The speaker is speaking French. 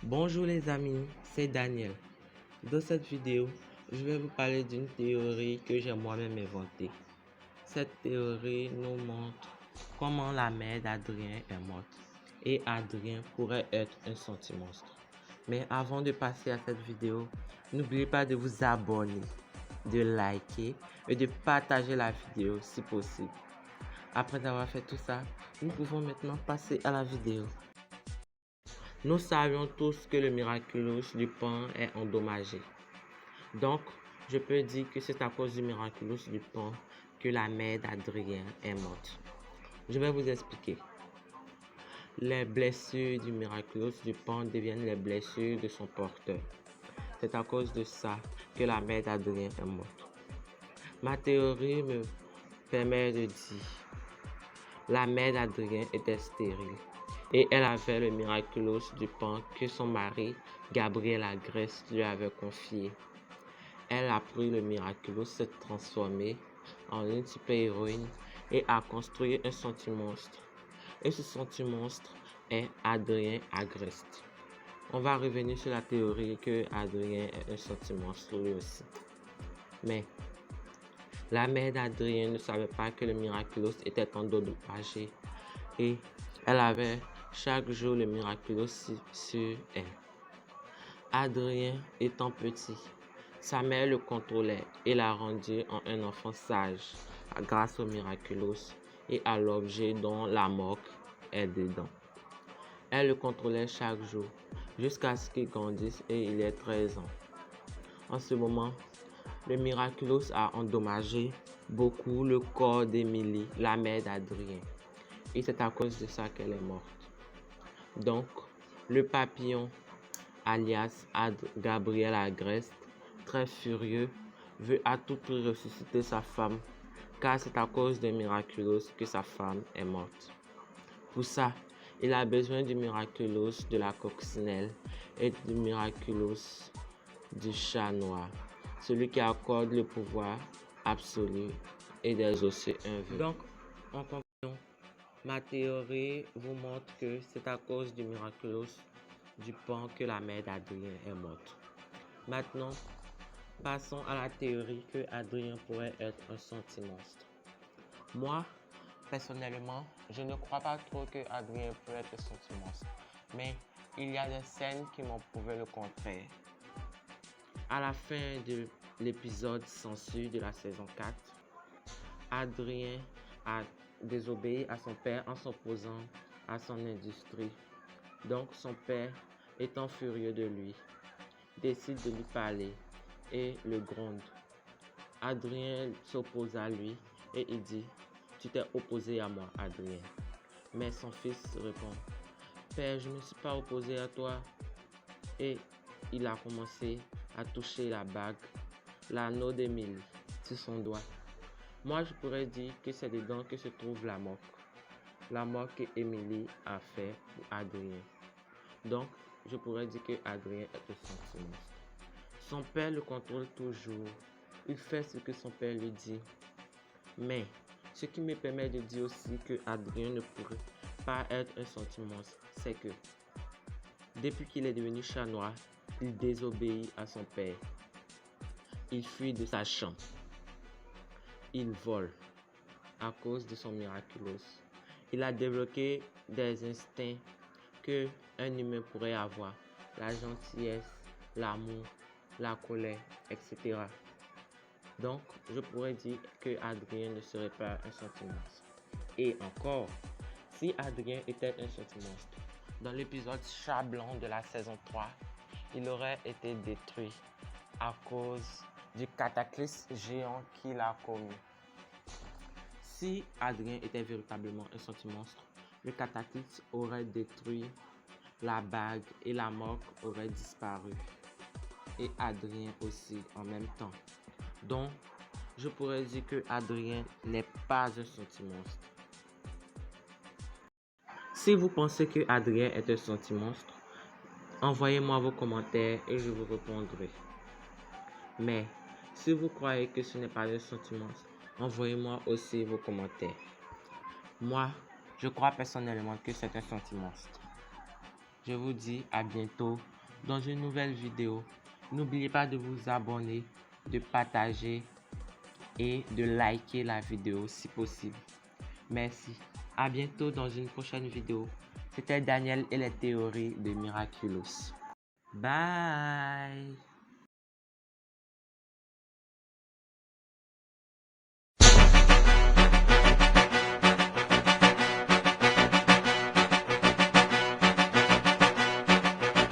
Bonjour les amis, c'est Daniel. Dans cette vidéo, je vais vous parler d'une théorie que j'ai moi-même inventée. Cette théorie nous montre comment la mère d'Adrien est morte et Adrien pourrait être un sentimonstre. Mais avant de passer à cette vidéo, n'oubliez pas de vous abonner, de liker et de partager la vidéo si possible. Après avoir fait tout ça, nous pouvons maintenant passer à la vidéo. Nous savions tous que le Miraculous du Pan est endommagé. Donc, je peux dire que c'est à cause du Miraculous du Pan que la mère d'Adrien est morte. Je vais vous expliquer. Les blessures du Miraculous du Pan deviennent les blessures de son porteur. C'est à cause de ça que la mère d'Adrien est morte. Ma théorie me permet de dire la mère d'Adrien était stérile et elle avait le Miraculous du Pan que son mari, Gabriel Agreste, lui avait confié. Elle a pris le Miraculous, s'est transformée en une super-héroïne et a construit un sentimonstre. Et ce sentimonstre est Adrien Agreste. On va revenir sur la théorie que Adrien est un sentimonstre lui aussi. Mais la mère d'Adrien ne savait pas que le Miraculous était endommagé et elle avait chaque jour le Miraculous sur elle. Adrien étant petit, sa mère le contrôlait et l'a rendu en un enfant sage grâce au Miraculous et à l'objet dont la moque est dedans. Elle le contrôlait chaque jour jusqu'à ce qu'il grandisse et il ait 13 ans. En ce moment, le Miraculous a endommagé beaucoup le corps d'Émilie, la mère d'Adrien. Et c'est à cause de ça qu'elle est morte. Donc, le papillon, alias Gabriel Agreste, très furieux, veut à tout prix ressusciter sa femme, car c'est à cause de Miraculous que sa femme est morte. Pour ça, il a besoin du Miraculous de la coccinelle et du Miraculous du chat noir, celui qui accorde le pouvoir absolu et d'exaucer un vœu. Donc, en conclusion, ma théorie vous montre que c'est à cause du Miraculous du Pan que la mère d'Adrien est morte. Maintenant, passons à la théorie que Adrien pourrait être un sentimonstre. Moi, personnellement, je ne crois pas trop que Adrien peut être un sentimonstre, mais il y a des scènes qui m'ont prouvé le contraire. À la fin de l'épisode censure de la saison 4, Adrien a désobéi à son père en s'opposant à son industrie. Donc son père, étant furieux de lui, décide de lui parler et le gronde. Adrien s'oppose à lui et il dit « Tu t'es opposé à moi, Adrien ». Mais son fils répond « Père, je ne me suis pas opposé à toi ». Et il a commencé à toucher la bague, l'anneau d'Émilie, sur son doigt. Moi, je pourrais dire que c'est dedans que se trouve la moque que Émilie a fait pour Adrien. Donc, je pourrais dire que Adrien est un sentimonstre. Son père le contrôle toujours. Il fait ce que son père lui dit. Mais, ce qui me permet de dire aussi que Adrien ne pourrait pas être un sentimonstre, c'est que depuis qu'il est devenu chat noir, il désobéit à son père. Il fuit de sa chambre. Il vole à cause de son Miraculous. Il a débloqué des instincts que un humain pourrait avoir. La gentillesse, l'amour, la colère, etc. Donc, je pourrais dire que Adrien ne serait pas un sentimonstre. Et encore, si Adrien était un sentimonstre, dans l'épisode Chat Blanc de la saison 3, il aurait été détruit à cause du cataclysme géant qu'il a commis. Si Adrien était véritablement un sentimonstre, le cataclysme aurait détruit la bague et la moque aurait disparu. Et Adrien aussi en même temps. Donc, je pourrais dire que Adrien n'est pas un sentimonstre. Si vous pensez que Adrien est un sentimonstre, envoyez-moi vos commentaires et je vous répondrai. Mais si vous croyez que ce n'est pas un sentimonstre, envoyez-moi aussi vos commentaires. Moi, je crois personnellement que c'est un sentimonstre. Je vous dis à bientôt dans une nouvelle vidéo. N'oubliez pas de vous abonner, de partager et de liker la vidéo si possible. Merci. À bientôt dans une prochaine vidéo. C'était Daniel et les théories de Miraculous. Bye.